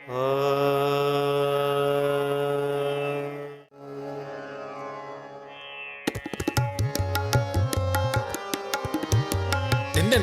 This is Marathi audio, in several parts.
धिन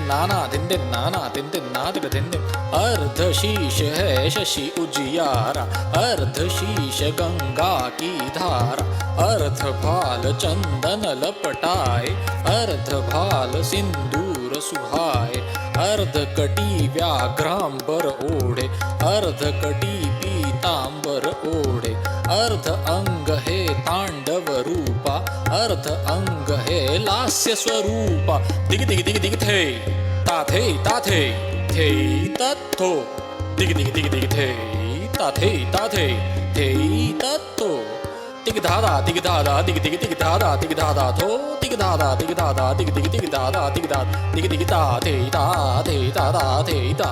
नाना धिन नाना धिन नादिक धिन अर्ध शीश है शशि उजियारा, अर्ध शीश गंगा की धारा, अर्ध भाल चंदन लपटाए, अर्ध भाल सिंदूर सुहाए, अर्ध कटी व्याघ्रांबर ओढ़े, अर्ध कटी पीतांबर ओढ़े, अर्ध अंग है तांडव रूपा, अर्ध अंग है लास्य स्वरूपा। दिग दिग दिग दिग थे ताथे ताथे थे तत्थो, दिग दिग दिग दिग थे ताथे ताथे थे तत्थो। दिग दादा दिग दादा दिग दिग दिग दादा दिग दादा थो, दिग दादा दिग दादा दिग दिग दिग दादा दिग दादा दिग दिग ता थे ता थे ता ता थे ता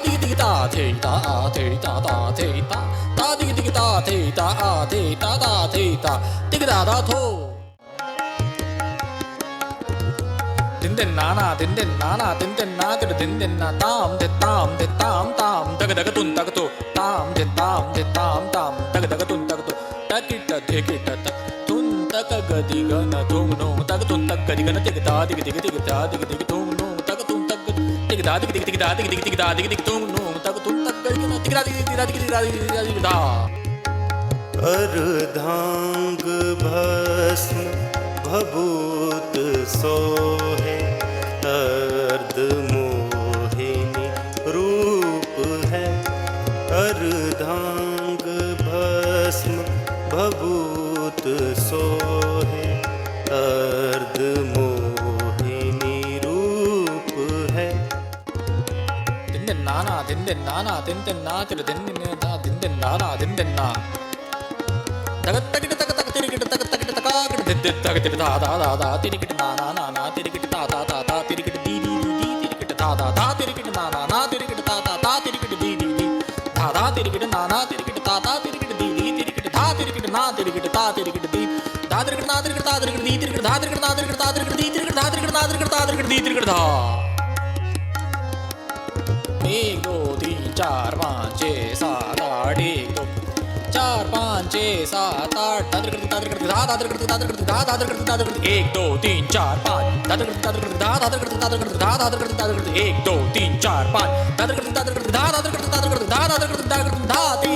दिग दिग ता थे ता थे ता ता थे ता दिग दिग ता थे ता थे ता ता थे ता दिग दादा थो। दिन दिन नाना दिन दिन नाना दिन दिन ना दिन दिन दिन ना ताम दे ताम दे ताम ताम दग दग तुन दग तो ताम दे ताम ताम दग दग तुन दग तो तकिट धेकिट तक तुन तक गदि गन तुम नो तक तुन तक गदि गन दिग दा दिग दिग दिग दा दिग दिग तुम नो तक तुन तक दिग दा दिग दिग दिग दा दिग दिग दिग दा दिग दिग तुम नो तक तुन तक गदि गन दिग दा दिग दिग दा दिग दिग दा दिग दिग दिग दा। अर्धांग भस्म भभूत सोहे, अर्ध मोहिनी रूप है, अर्धांग भस्म भभूत सोहे, अर्ध मोहिनी रूप है। दिन दिन नाना दिन दिन नाना दिन दिन ना दिन दिन ना दिन दिन नाना दिन दिन ना तक तक तक तक तिरिकिट तक तक तक दिन दिन तक तिर दा दा दा दा तिरिकिट ना ना ना ना तिरिकिट ता ता ता ता तिरिकिट दी दी दी तिरिकिट ता ता ता तिरिकिट ना ना ना तिरिकिट ता ता ता तिरिकिट दी दी दी धा धा तिरिकिट ना ना तिरिकिट ता ता तिरिकिट दी दी तिरिकिट धा तिरिकिट ना तिरिकिट ता तिरिकिट दी धा तिरिकिट ना तिरिकिट ता तिरिकिट दी तिरिकिट धा तिरिकिट ना तिरिकिट ता तिरिकिट दी तिरिकिट धा तिरिकिट ना तिरिकिट ता तिरिकिट दी तिरिकिट धा। 1 2 3 4 5 6 7 8 1 2 4 5 6 7 8 दादर करते दादर करते दादर करते दादर करते दादर करते दादर करते 1 2 3 4 5 दादर करते दादर करते दादर करते दादर करते दादर करते दादर करते 1 2 3 4 5 दादर करते दादर करते दादर करते दादर करते दादर करते दादर करते